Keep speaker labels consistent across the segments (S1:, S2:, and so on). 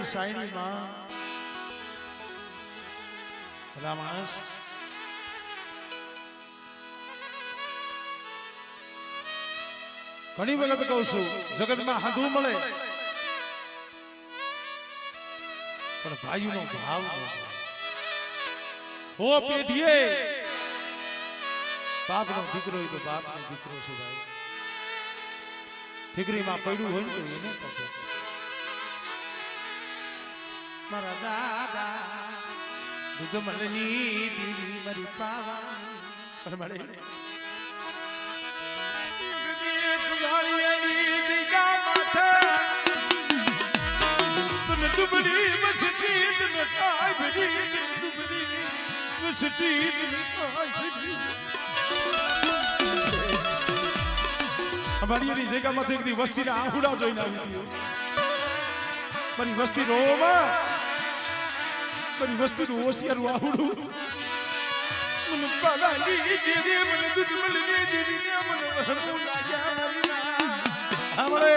S1: ની શાયરી માં બધા માણસ ઘણી વખત કહું છું જગતમાં હાંધું મળે પણ ભાઈનો ભાવ હો પેઢીએ બાપનો દીકરો તો બાપનો દીકરો છે ભાઈ ઠીકરીમાં પડ્યું હોય ને તો એને પતે મારા દાદા દુગમલની દીવી મારી પાવા પર મળે दुबड़ी मस्ती हमारी जगह मत एक वस्ती ना आहुड़ा जो मरी वस्ती रोमा मरी वस्ती रो ओसियर आहुड़ू मन पालाली देवी मन दुदमल देवी मन हरमुला या मरीना हमरे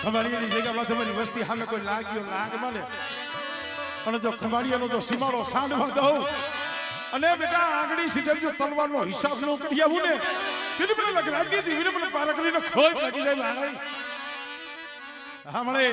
S1: ખંભાળિયાની જગ્યામાં તમારી વસ્તી સામે કોઈ લાગ્યો લાગ મળે અને જો ખંભાળિયાનો જો સીમાડો સાંડવા દઉં અને બેટા આંગળી સીધા જો તલવારનો હિસાબ નો કરી આવું ને કીધું મને લગરાગી દીવીને મને પારકરીનો ખોટ લાગી જાય આંગળી હા મળે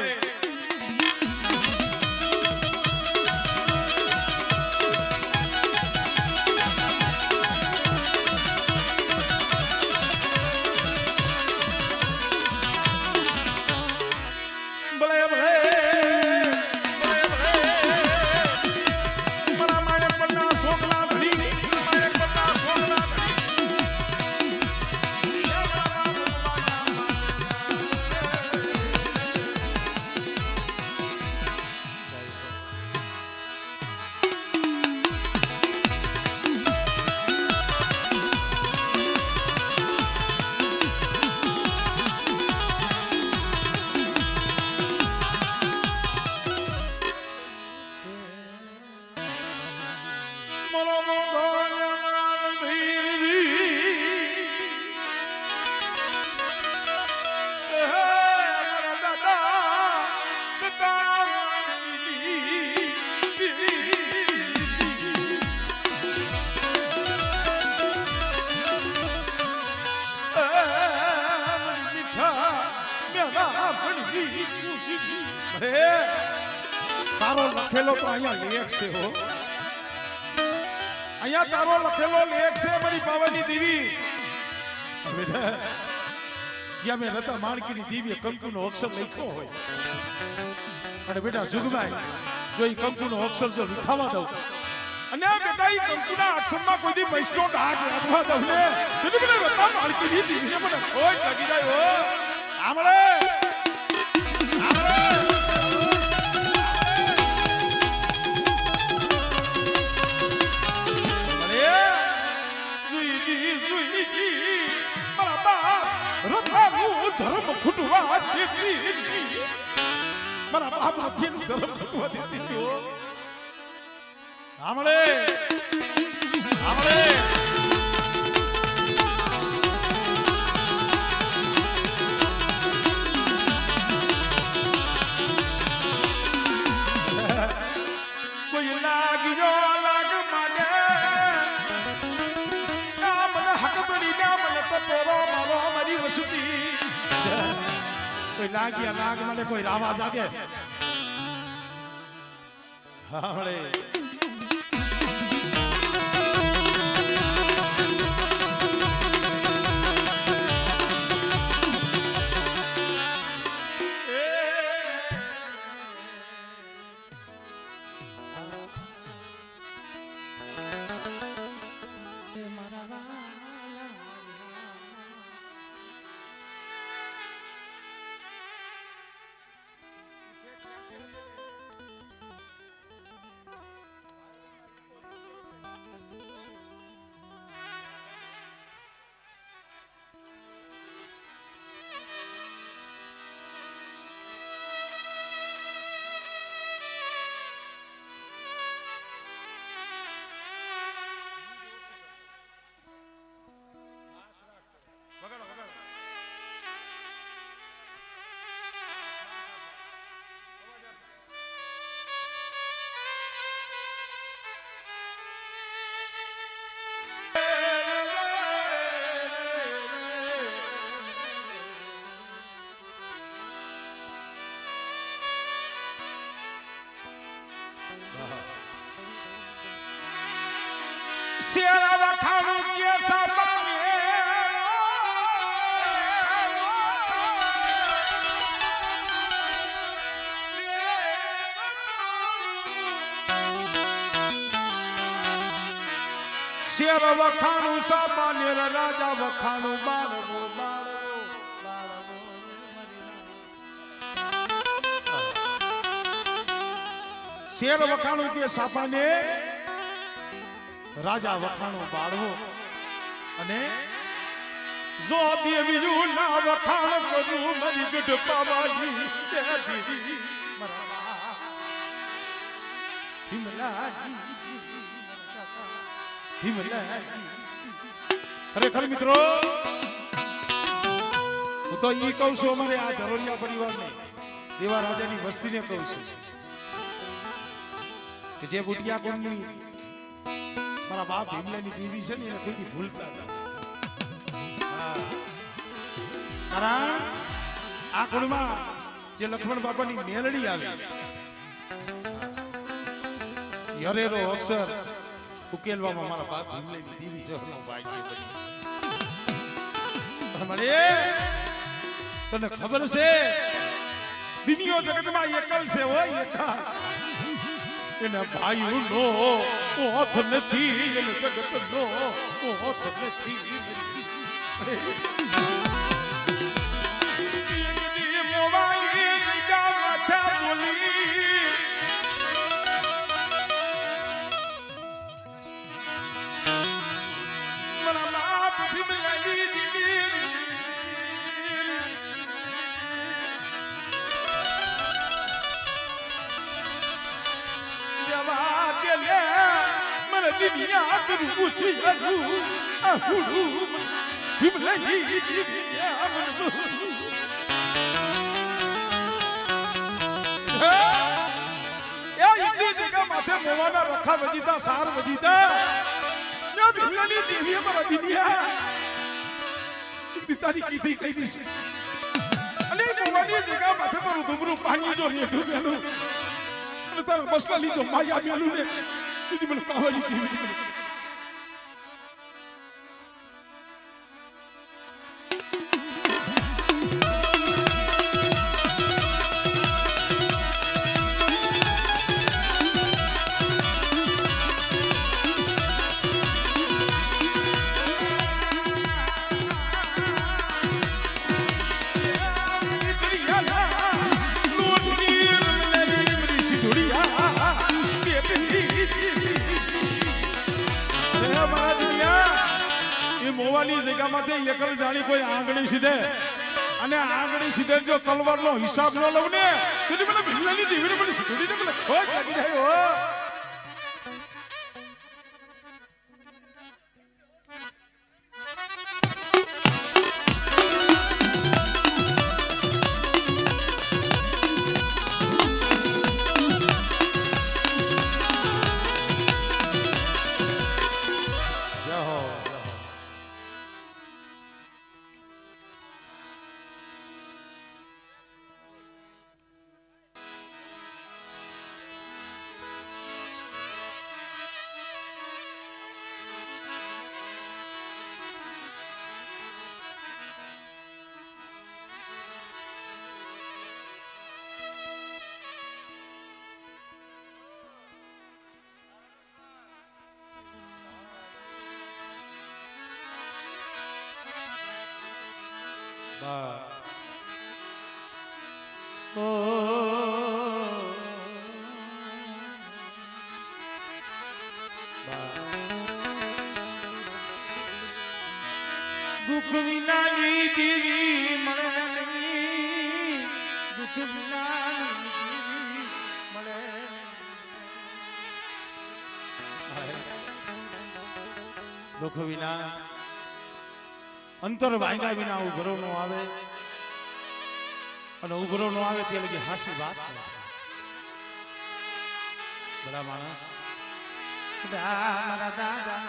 S1: તારો લખેલો તો અહીંયા લેખ છે હો અહીંયા તારો લખેલો લેખ છે મારી પાવાની દેવી બેટા યા મે રતા માણકીની દેવીએ કંકુનો અક્ષર લખ્યો હોય અને બેટા જુગમાય જો ઈ કંકુનો અક્ષર જો વિખાવા દઉં અને બેટા ઈ કંકુના અક્ષરમાં કોઈ દી મૈસનો ડાઘ લાગવા દઉં ને તો મને રતા માણકીની દેવીએ મને ખોટ લાગી જાય હો આમળે धर्म खुटवा देती मारा बाबा धर्म खुटवा देती हो हमरे हमरे कोई लागियो लाग माने नाम हक बड़ी नाम टपोरो मारो मारी वसुती कोई लागिया लाग माने कोई रावा जागे हमरे શેરા વખાણું કે સાબાને શેર વખાણું સાબાને રાજા વખાણું બાળવો બાળવો બાળવો શેર વખાણું કે સાબાને રાજા વખાણું બાળવો અને જો દેવીનું ના વખાણ કરું મારી ગઢ પાવાની દેવી મરા હિમલાજી ખરેખર મિત્રો હું તો ઈ કહું છું અમારે આ ધરોલિયા પરિવારને દેવા રાજાની વસ્તીને કહું છું કે જે બુટિયા કોમની મારા બાપ ભીમલાની દેવી છે ને એને કોઈથી ભૂલતા હતા કારણ આ કુળમાં જે લક્ષ્મણ બાપાની મેલડી આવી યરેરો અક્ષર ઉકેલવામાં મારા બાપ ભીમલાની દેવી જો ભાગ્ય બની મને તને ખબર છે દુનિયા જગતમાં એકલ છે હોય એકા એના ભાઈઓ નો ઓથ નથી એને જગત નો ઓથ નથી Dunia terusir aku, aku lagi dunia menunggu. Ya ini juga mata mewana rakha wajida sar wajida. Ya bilani dewi mara dunia. Itu tadi kita ini. Ani mewani juga mata terus pani jo ni tu melu. Lepas pasal itu maya melu ni. Ini mana kawan ini? મોવાની જગ્યામાંથી એકલ જાણી કોઈ આંગળી સીધે અને આંગળી સીધે જો તલવારનો હિસાબ ન લઉં ને તો મને ભીમલાની દેવીને મને સીધું મને ખોટ લાગી જાય હો દુઃખ વિનાની દેવી મળે નહીં દુઃખ વિનાની દેવી મળે દુઃખ વિના અંતર વાંગા વિના ઉભરો નો આવે અને ઉભરો નો આવે તે લગી હાસી વાત બધા માણસ મારા દાદા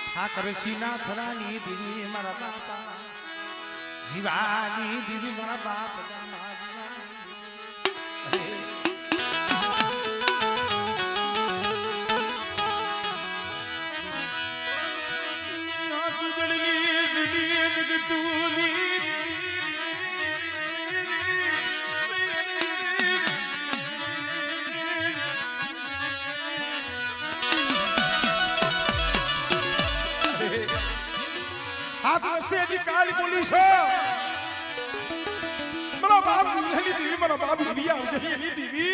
S1: ઠાકર સીના થરાની દેવી મારા બાપા જીવાની દેવી મારા બાપ हाथ रस्ते जी काली पुलिस मेरा बाप जिंदगी दी मेरा बाप हिरिया जही दीवी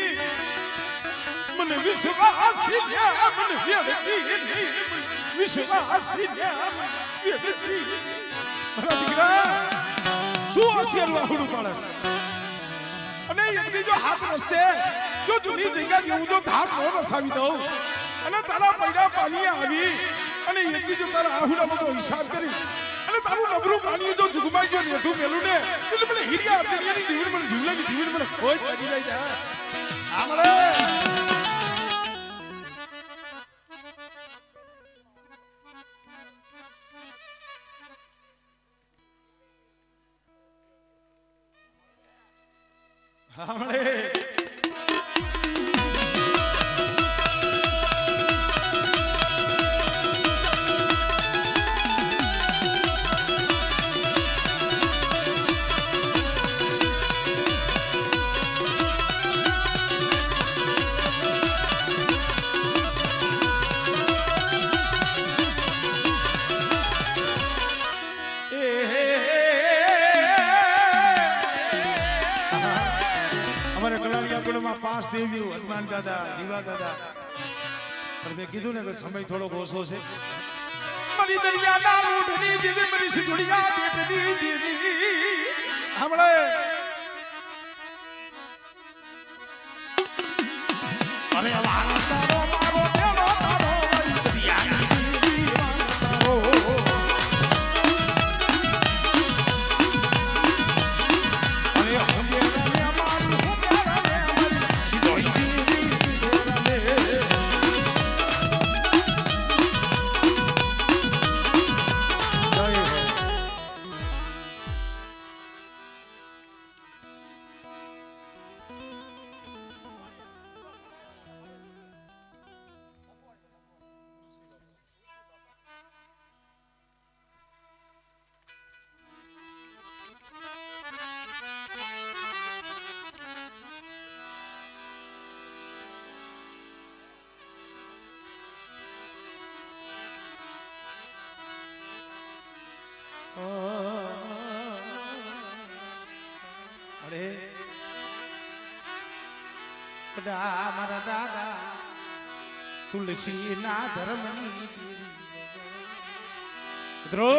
S1: मन विश्वास है मन व्यक्ति विश्वास है व्यक्ति मेरा દીકરા શું અસર વાહુડું પાડે અને એની જો હાથ રસ્તે જો જૂની જગ્યા જેવું જો ધામ નો વસાવી દઉં અને તારા પૈડા પાણી આવી અને એની જો તારા આહુડા બધો હિસાબ કરી અને તારું નબરું પાણી જો જુગમાઈ જો રેઠું મેલું ને એટલે મને હિરિયા અર્જણિયાની દીવન મને જીવલાની દીવન મને ખોજ લાગી જાય આમળે हमरे पांच देवी हनुमान दादा जीवा दादा पर मैं कीधु ने समय थोड़ो ओछो छे मरी दरिया ना लूटनी देवी मरी सिधुड़िया बेटनी देवी हमळे अरे वाला तारो मारो तेरो तारो मरी दरिया ना देवी तारो अरे हम अरे मारा दादा तुलसी ना धर्मनी મિત્રો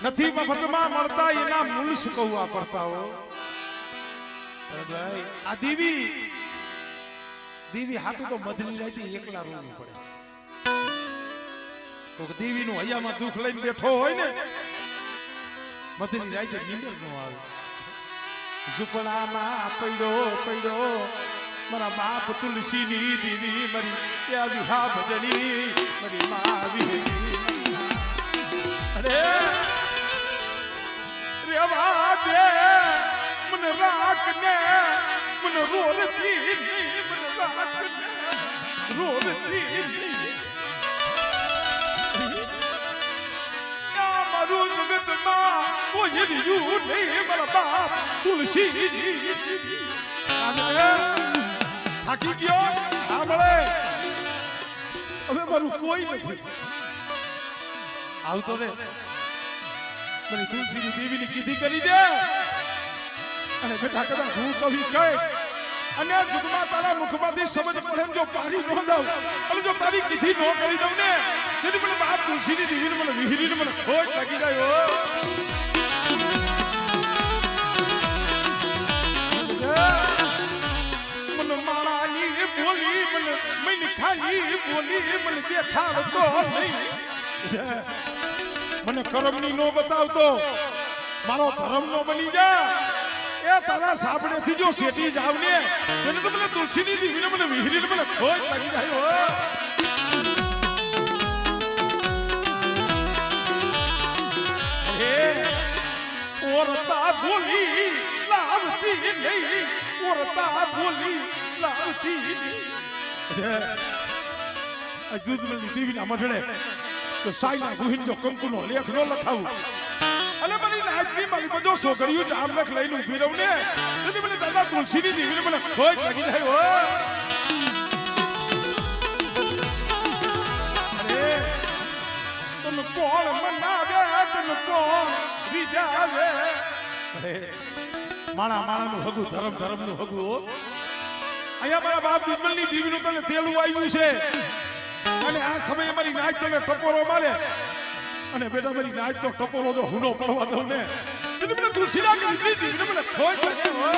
S1: નથી મફતમાં મળતા એના મૂળ સુકવવા પડતા હો આ દેવી દેવી હાથું તો મધની રાતી એકલા રોવું પડે કોક દેવીનું હૈયામાં દુઃખ લઈને બેઠો હોય ને મધની રાતે નીંદર ન આવે ઝૂંપડામાં પડ્યો પડ્યો મારા બાપ તુલસીની દેવી મરી ત્યાં વિહા ભજની મરી માં આવી अरे रेवा दे मन राख ने मन रोलती मन राख ने रोलती या मारू जगत मा कोई रियू नहीं मारा बाप तुलसी अरे थाकी गयो सांभळे હવે મારું કોઈ નથી આવતો રે મને તુલસીની દેવીની કીધી કરી દે અને બેટા કદા હું કવિ કહે અને જુગમાં તારા મુખમાંથી સમજ પડે જો પારી ન દઉં અને જો તારી કીધી ન કરી દઉં ને તેથી મને બાપ તુલસીની દેવીને મને વિહરીને મને ખોટ લાગી જાય મને માળાની બોલી મને મને ખાલી બોલી મને દેખાડ તો નહીં મને કરમની નો બતાવતો મારો ધર્મ નો બની જા એ તારા સાબડેથી જો શેટી જાવ ને એને તો મને તુલસીની દીવીને મને વિહરીને મને ખોટ લાગી જાય હો એ ઓરતા બોલી લાવતી નહીં ઓરતા બોલી લાવતી આ દૂધની દીવીના મઢડે તો સાઈના ગુહિન જો કંકુનો લેખ નો લખાવું તો જો છોકરીઓ ચામ લખ લઈને ઊભી રહું ને તેથી મને દાદા તુલસીની દીવીને મને ખોટ લાગી જાય હો. અરે તને કોણ મનાવે તને કોણ વિજાવે. અરે માણા માણાનું હગું ધર્મ ધર્મનું હગું હો. અહીંયા મારા બાપ દુશ્મનની દીવીનું તને તેલું આવ્યું છે અને આ સમયે મારી નાચ તને ટપોરો મારે અને બેટા મારી નાચ તો ટપોરો તો હુનો પડવા દઉં ને એટલે મને તુલસી લાગી દીધી ને મને ખોટ લાગે હો.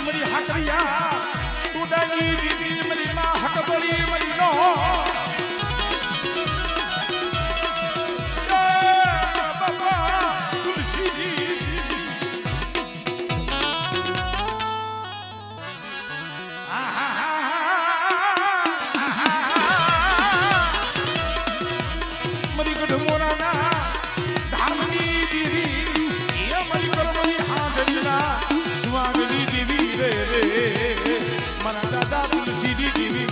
S1: મારી હાકરિયા ટુડાની દીદી મારી માં હક બોલી મારી નો દાદા તુલસીજી જીવી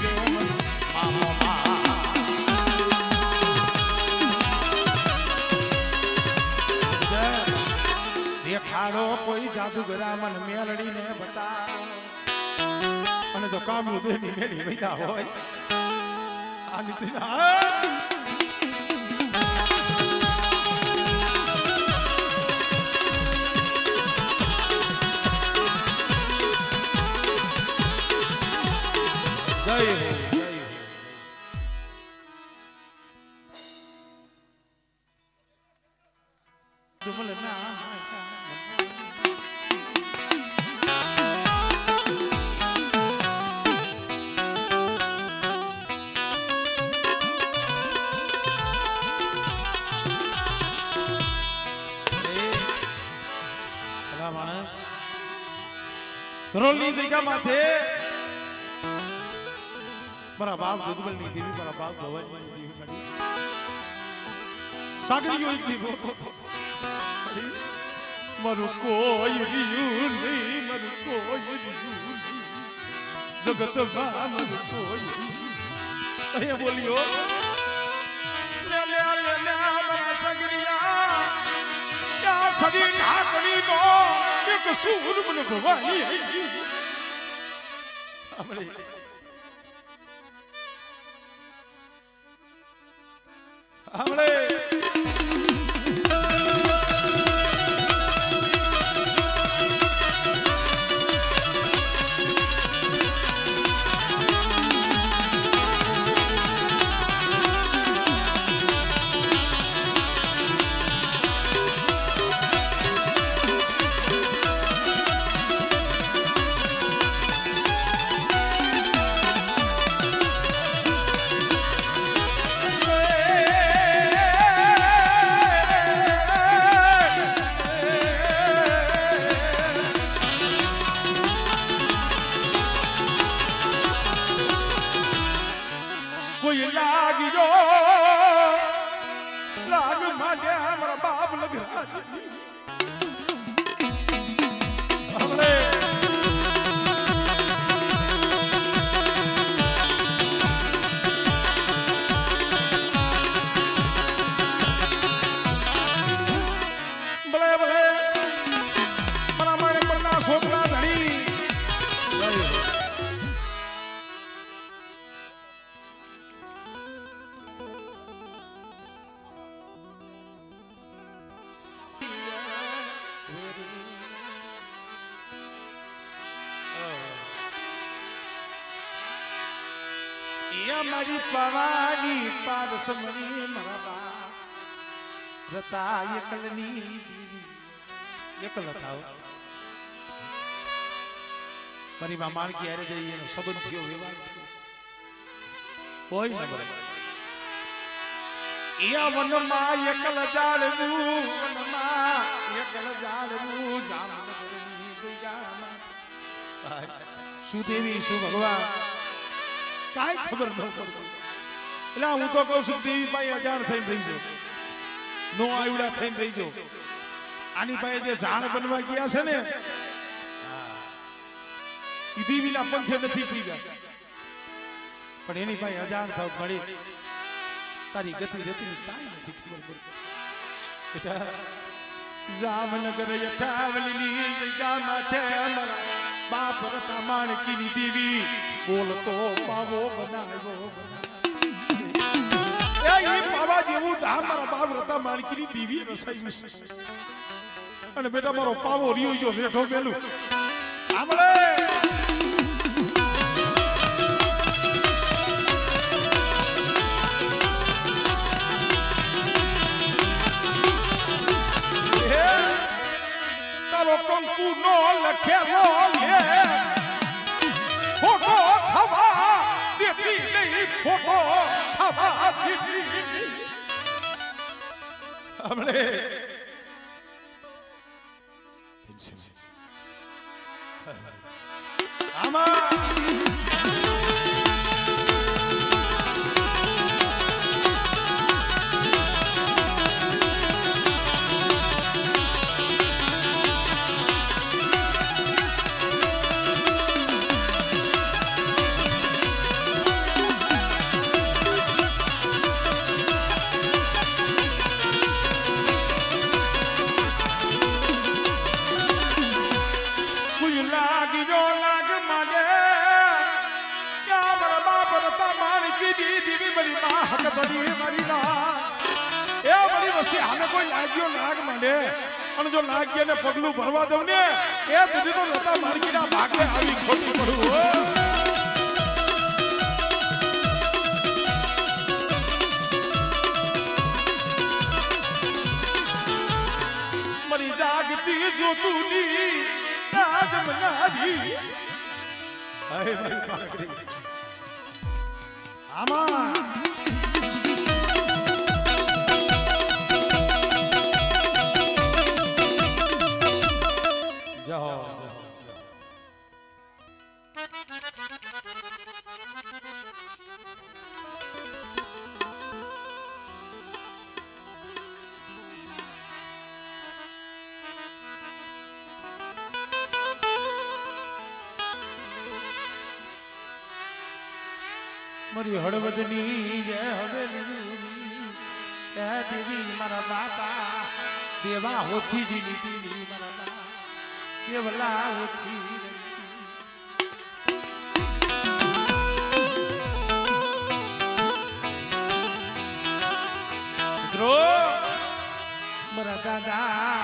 S1: દેખાડો કોઈ જાદુગરા મન મેલડીને બતાવો અને જો કામ હૃદયની મેલી વૈદા હોય આ નીતિ ધરોલની જગ્યા માથે મારા બાપ દુધબલની દેવી મારા બાપ ભવાની દેવી મળી સાગરીઓ એક દીવો મારું કોઈ રહ્યું નહીં મારું કોઈ રહ્યું નહીં જગતમાં મારું કોઈ અહીંયા બોલ્યો લે લે લે લે મારા સાગરિયા યા સદી ઢાકણી નો એક સૂર મને ભવાની આપણે આપણે કોઈ લાગ્યો લાગ માટે મારા બાપ લગા આપણે ભલે ભલે મારા મારે પરના છોકરા ધણી મારી પવાની પારસમણી મારા રતા એકલની એકલ થાવ મારી માં માણકી હારે જઈએ એનો સંબંધ થયો વ્યવહાર કોઈ ન બરે યા વનમાં એકલ જાળવું વનમાં એકલ જાળવું જામનગરની જગ્યામાં શું દેવી શું ભગવાન કાઈ ખબર ન પડતી એટલે હું તો કહું છું દેવી ભાઈ અજાણ થઈને થઈ જાવ નો આવડા થઈને થઈ જાવ આની પાસે જે જાણ બનવા ગયા છે ને ઈ દીવીના પંથે નથી પીગા પણ એની પાસે અજાણ થાવ ઘડી તારી ગતિ રતી કાઈ નથી ખબર પડતી બેટા જામનગર યઠાવલીની જગ્યા માથે અમારા બાપ રતા માણકીની દેવી બોલતો પાવો બનાવ્યો એ પાવા જેવું ધામ મારા બાપ રતા માણકીની દેવી રસાયું અને બેટા મારો પાવો રહ્યો જો બેઠો મેલું આમળે કંકુ નો લખેલો લે ખોટો થવા દેતી નહીં ખોટો થવા દેતી આપણે આમાં જો લાગી અને પગલું ભરવા દઉં ને એ સુધી તો લતા માર્ગીના ભાગને આવી ખોટી પડવું મરી જાગતી જો તુની રાજ મનારી હે મારી પાકડી આમાં મારી હળવદની જય હવેલી એ દેવી મારા બાપા દેવા હોથી જી લીધી મારા બાપા દેવલા હોથી મારા દાદા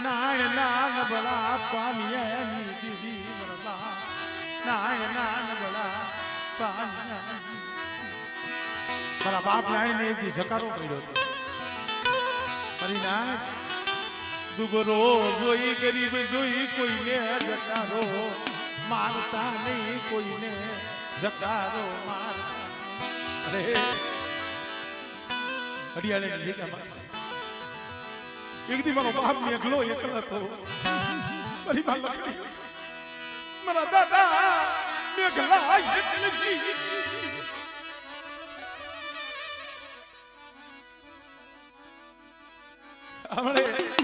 S1: નાણ નાન બળા પામિયાની દેવી મારા બા નાણ નાન બળા મારા બાપ નાઈને એક દી જકારો કર્યો હતો મારી ના દુબરો જોઈ ગરીબ જોઈ કોઈને જકારો મારતા નહીં કોઈને જકારો મારતા અરે હરિયાળાની જગ્યામાં એક દી મારો બાપ એકલો એકલો હતો મારી માં લખડી મારા દાદા મેઘલા એકલી हमने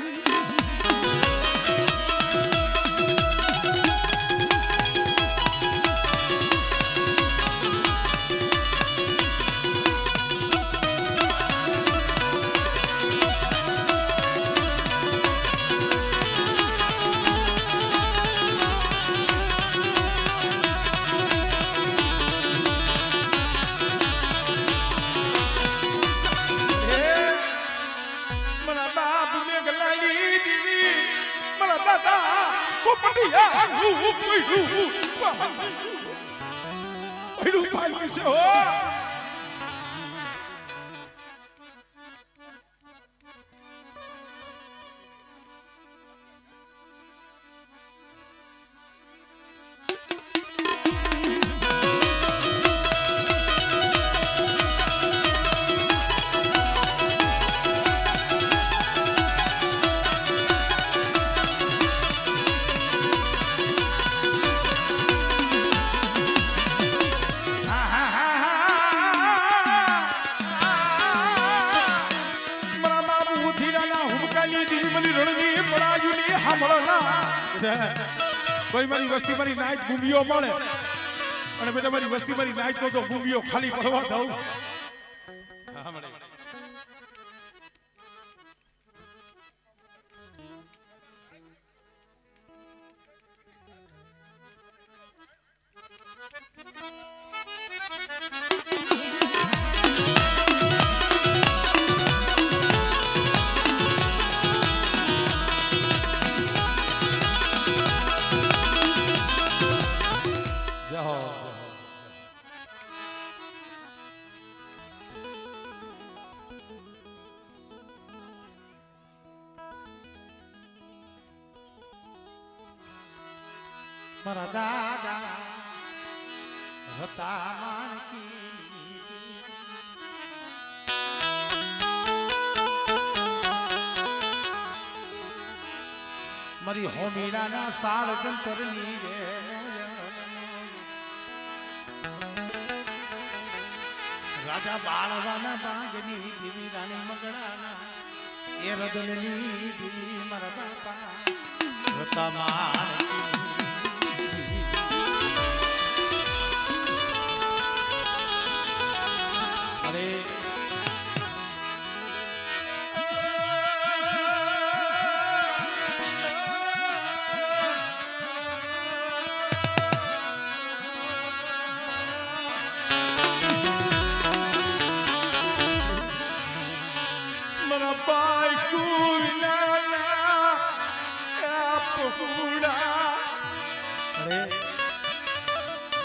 S1: સાંભળો ના કોઈ મારી વસ્તી મારી નાઈટ ગુંબીઓ મળે અને બેટા મારી વસ્તી મારી નાઈટ નો જો ગુંબીઓ ખાલી પડવા દઉં મારા દાદા હતા માણકી મારી હોમીરાના સાળ જંતરની રાજા બાળવાના બાગની દેવી રાણી મગડાના એ રદનની દેવી મારા બાપા હતા માણકી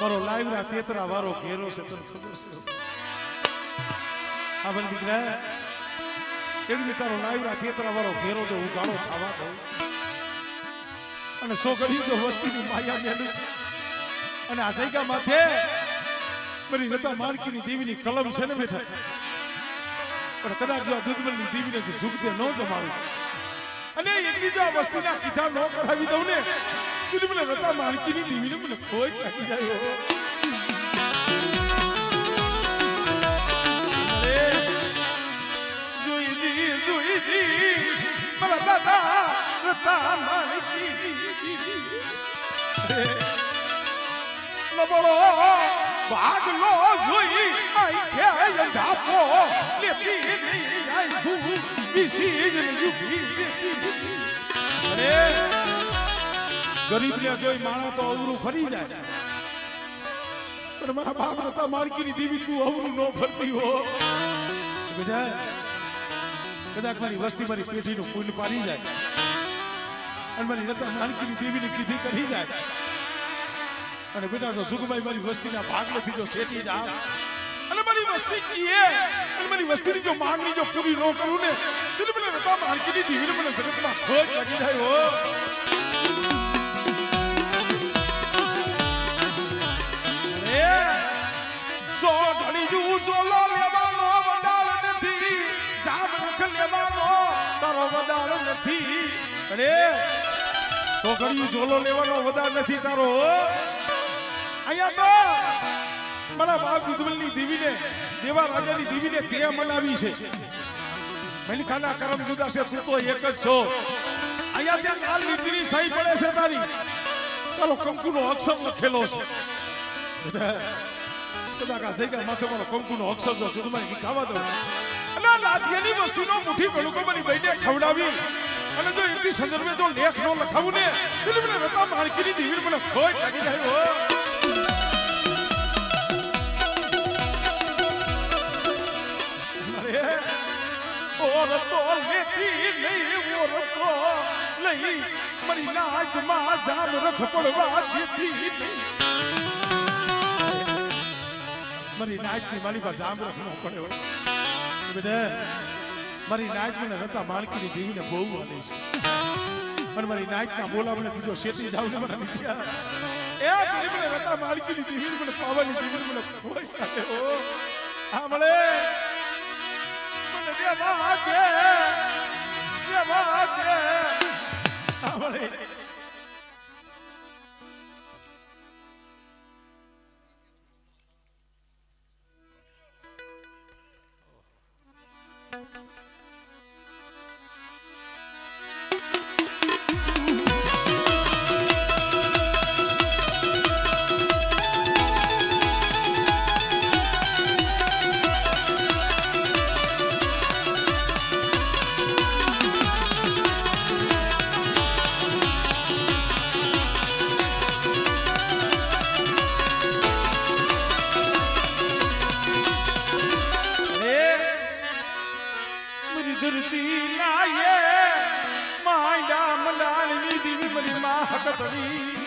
S1: મારો લાઈવ ના તેતરા વારો ઘેરો છે તને ખબર છે હા ભલે દીકરા એક દી તારો લાઈવ ના તેતરા વારો ઘેરો જો હું ગાળો થવા દઉં અને સો ઘડી જો વસ્તીની માયા મેલું અને આ જગ્યા માથે મારી રતા માણકીની દેવીની કલમ છે ને બેઠા પણ કદાચ જો આ દુધમલની દેવીને જો ઝુકતે ન જમાડું અને એટલી જો આ વસ્તીના કીધા ન કરાવી દઉં ને તું મને રતા માણકીની દેવીને મને ખોઈ નાખી જાય મારા દાદા રતા માણકી નબળો ભાગલો જોઈ આઈ કે ઢાપો લેતી આઈ ભૂ વિસી જ યુગી અરે ગરીબ ને જોઈ માણો તો અવરું ફરી જાય પણ મારા બાપ રતા માણકીની દેવી તું અવરું ન ફરતી હો બેટા કદાચ મારી વસ્તી મારી પેઢીનું પુણ્ય પાડી જાય અને મારી રતા માણકીની દેવીની કીધી કરી જાય અને બેટા જો સુખભાઈ મારી વસ્તીના ભાગ નથી જો શેઠી જાવ અને મારી વસ્તી કીએ અને મારી વસ્તીની જો માંગણી જો પૂરી ન કરું ને તો મને રતા માણકીની દેવીને મને જગતમાં ખોટ લાગી જાય હો સો ઘડી જોલો લેવાનો વડાળ નથી જામ રખ લેવાનો તારો વડાળ નથી અરે સો ઘડી જોલો લેવાનો વડાળ નથી તારો અહીંયા તો મારા બાપ દુધમલની દેવીને દેવા રાજાની દેવીને તે મનાવી છે મલિકાના કરમ જુદા છે તું તો એક જ છો અહીંયા ત્યાં લાલ લીટીની સહી પડે છે તારી તારો કંકુનો અક્ષર લખેલો છે કદાચ આ જગ્યા માથે મારો કંકુનો અક્ષર જો દુધમલની ખાવા દઉં અને લાદિયાની વસ્તુનો મુઠ્ઠી ભેળુકો મારી બહેને ખવડાવી અને જો એમની સંદર્ભે જો લેખ ન લખાવું ને તો મને રતા માણકીની દેવીને મને ખોટ લાગી જાય હો ઓર તો લેતી નહીં ઓર તો લઈ મારી નાજમાં જામ રખ પડવા દેતી મારી નાજની મારી પાસે જામ રખનો પડ્યો બેટા મારી નાજ મને રતા માણકીની દેવીને બહુ વાલે છે અને મારી નાજના બોલાવણેથી જો શેઠી જાવ ને મને નીકળ્યા એ મને રતા માણકીની દેવીને મને પાવાની દેવીને મને ખોઈ નાખે હો હા મળે કતડી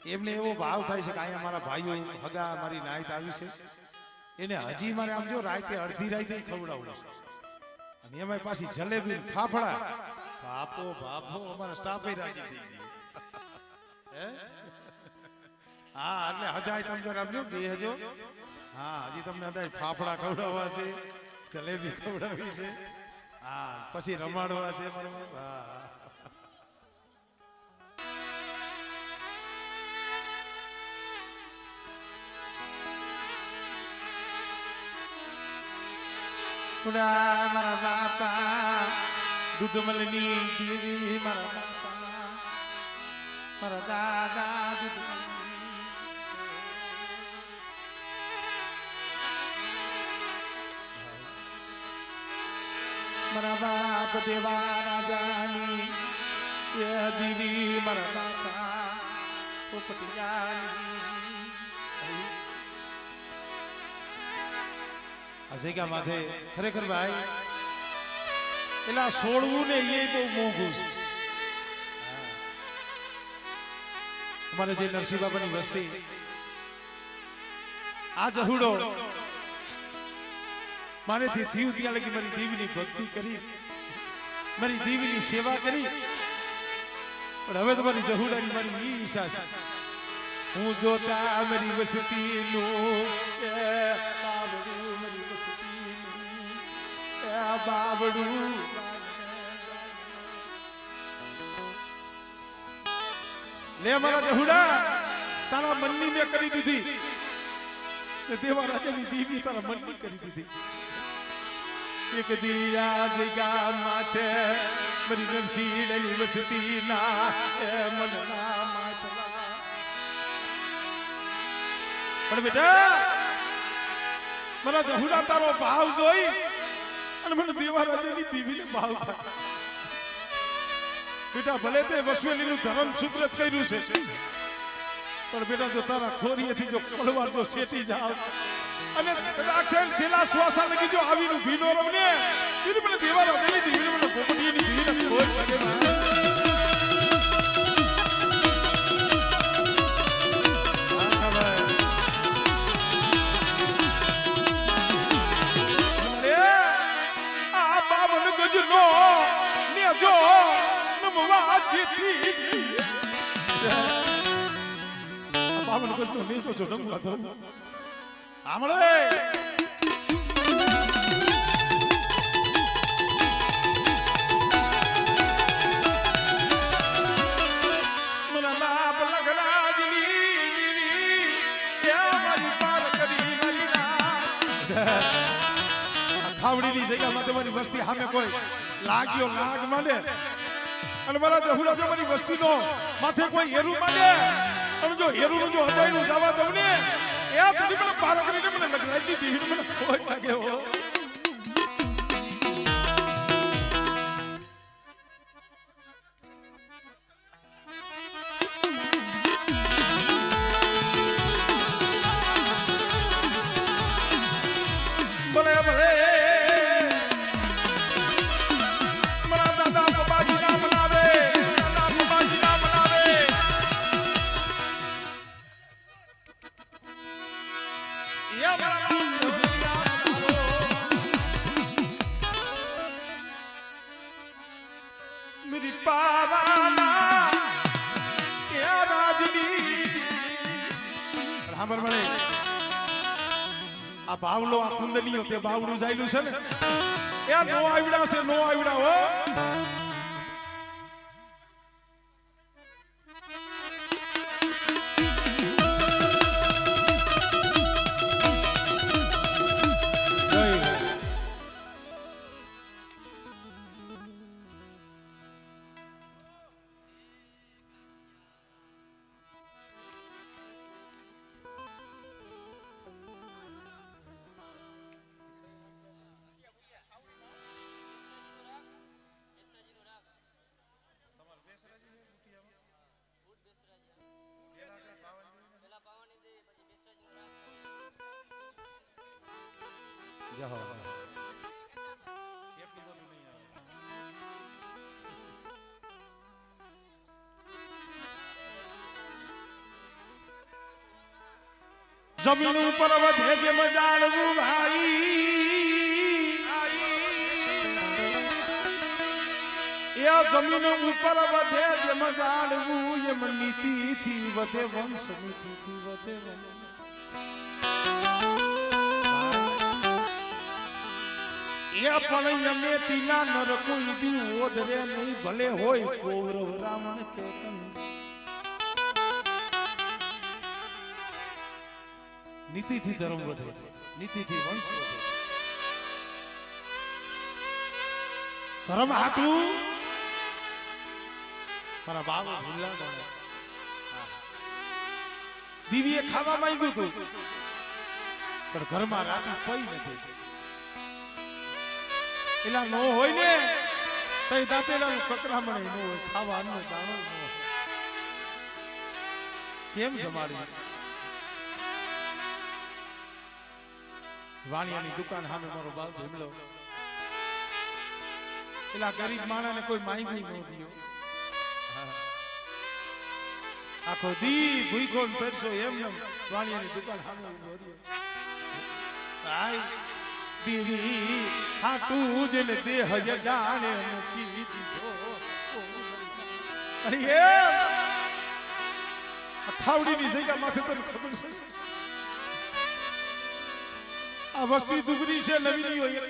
S1: એમને એવો ભાવ થાય છે કે અહીંયા મારા ભાઈઓ હગા મારી નાઈટ આવી છે એને હજી મારે આમ જો રાતે અડધી રાતે ખવડાવવું છે અને એમાં પાછી જલેબી ફાફડા બાપો બાપો અમારા સ્ટાફે રાજી થઈ ગયો હા એટલે હજાય તમે જરા આપજો બેહજો હા હજી તમને હજાય ફાફડા ખવડાવવા છે જલેબી ખવડાવી છે હા પછી રમાડવા છે હા મારા બાપા દૂધમલની દેવી મારા બાપા મારા દાદા મારા બાપ દેવા રાજાની એ દેવી મારા બાપા પોપટિયાની આ જગ્યા માથે ખરેખર ભાઈ એલા છોડવું ને એ બહુ મોંઘું છે અમારે જે નરસિંહ બાબાની વસ્તી આ જહુડો મારેથી થયું ત્યાં લગી મારી દેવીની ભક્તિ કરી મારી દેવીની સેવા કરી પણ હવે તો મારી જહુડાની મારી ઈ ઈચ્છા છે હું જોતા મારી વસ્તીનું બાવડું લે મારા જહુડા તારા મનની મેં કરી દીધી દેવા રાજાની દેવી તારા મનની કરી દીધી એક દિયા જગ્યા માથે મારી નરસિંહની વસતી ના મનના માટલા પણ બેટા મારા જહુડા તારો ભાવ જોઈ અને મને દેવા રાજાની દેવીને ભાવ થાય બેટા ભલે તે વસવેલીનું ધર્મ સુપ્રત કર્યું છે પણ બેટા જો તારા ખોરીએથી જો કળવા જો શેટી જાવ અને કદાચ છેલ્લા શ્વાસા લગી જો આવીનું ભીનો રમને એને મને દેવા રાજાની દેવીને મને પોપટીની દેવીને ખોજ લાગે જો નમવા જીતી બાબન કૃષ્ણ નીચો છો નમવા તો આમળે મના બાપ લગરાજની ત્યાં મારી પાર કરી મારી ખાવડીની જગ્યામાં તમારી વસ્તી સામે કોઈ લાગ્યો લાગ માંડે અને મારા જહુડા જો મારી વસ્તી નો માથે કોઈ હેરું માંડે અને જો હેરું નું જો હજાયનું જવા દઉં ને એ તને મને પાર કરીને મને લગલાઈ દીધી મને કોઈ લાગે હો ભલે ભલે मेरी पावाना या राजनी रामर મળે આ બાવલો આ કુંડલીઓ તે બાવડું જાયલું છે ને એ નો આવડા છે નો આવડા હો જાઓ જમીન ઉપર વધે છે મજાડવું ભાઈ એ જમીન ઉપર વધે છે મજાડવું એમ નીતિથી વધે વંશ નીતિથી વધે વંશ એ પણ યમે તીના નર કોઈ દી ઓધરે નહીં ભલે હોય કૌરવ રાવણ કે કંસ નીતિથી ધર્મ વધે નીતિથી વંશ વધે ધર્મ હાટું મારા બાબા ભૂલા દીવીએ ખાવા માંગ્યું હતું પણ ઘરમાં રાતી પઈ નથી એલા નો હોય ને તઈ દાંતેલાનું કકરામણ નો હોય ખાવાનું દાણો ન હોય કેમ જમાડી વાણિયાની દુકાન સામે મારો બાપ ભીમલો એલા ગરીબ માણાને કોઈ માંગી ન દિયો આખો દી ભૂખો ને પરસો એમ વાણિયાની દુકાન સામે ઉભો રહ્યો આય દીવી હાટું જ ને દેહ જ જાણે મૂકી દીધો અરે એ ખાવડીની જગ્યા માથે તને ખબર છે આ વસ્તી દુબરી છે નવીનીઓ એક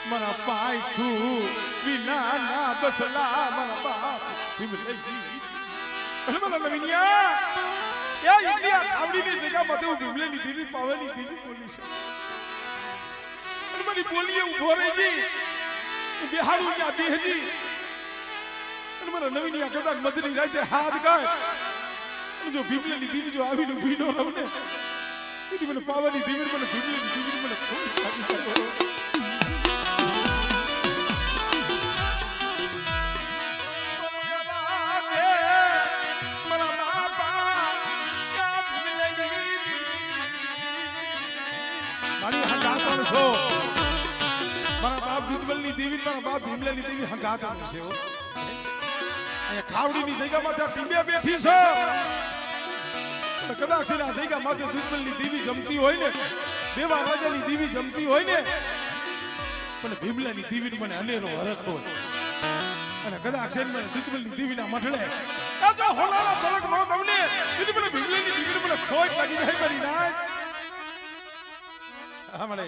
S1: મારા પાયખું વિના ના બસલા મારા બાપ ભીમલેજી અને મારા નવીનિયા એ ઇન્ડિયા ખાવડીની જગ્યા માથે હું ભીમલેની દેવી પાવાની દેવી બોલી છે અને મારી બોલીએ ઉભો રહી હું બિહાડું ત્યાં બેહજી અને મારા નવીનિયા કદાચ મધની રાતે હાથ ગાય અને જો ભીમલેની દેવી જો આવીને ઉભી ન રહે ને મને પાવાની દીવી મને ભીમલેની દીવી મને ખૂબ મારી હંગાતણ છો મારા બાપ ભીમલની દેવી મારા બાપ ભીમલેની દેવી હંગાતણ છે અહીંયા ખાવડીની જગ્યામાં ત્યાં ટીમે બેઠી છે કદાચ એના જગ્યા માથે દુધમલની દેવી જમતી હોય ને દેવા રાજાની દેવી જમતી હોય ને પણ ભીમલાની દેવી મને અનેરો હરખ હોય અને કદાચ મને દુધમલની દેવીના મઠડે આ હોલાલા ફરક નો તમને બીજી મને ભીમલાની દેવી મને ખોટ લાગી જાય કરી ના હા મળે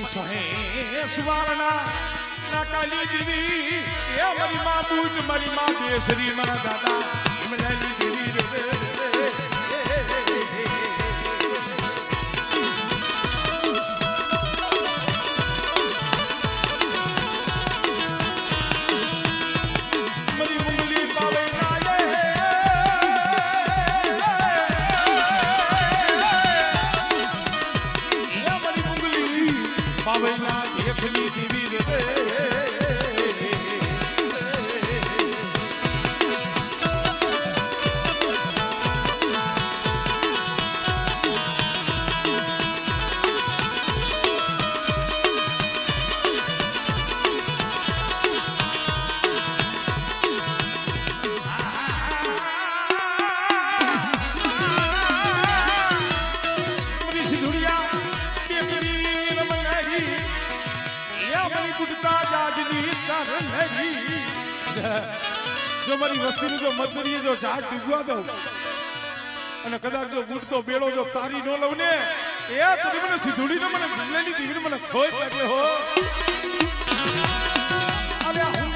S1: સોહે સુવારના ના કાલી દેવી એ મારી માં બુજ મારી માં દેસરી મારા દાદા હિમલાની દેવી રે મારી મુંગલી પાવે નાયે એ મારી મુંગલી પાવેલા દેખલી દેવી રે જો મારી વસ્તીનું જો મતરીએ જો ઝાડ ડૂબવા દઉં અને કદાચ જો બૂટતો બેડો જો તારી નો લઉં ને એ તમે મને સીધુડીને મને ભૂલેલી દીકરી મને ખોટ લાગે હો અરે હું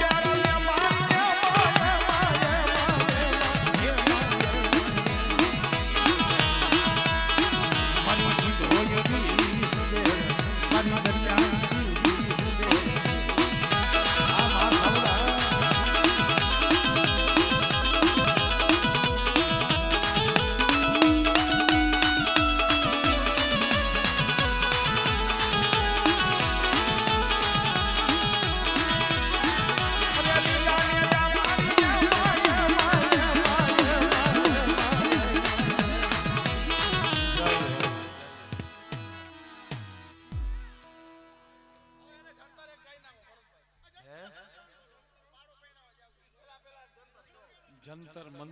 S1: જંતર મંતર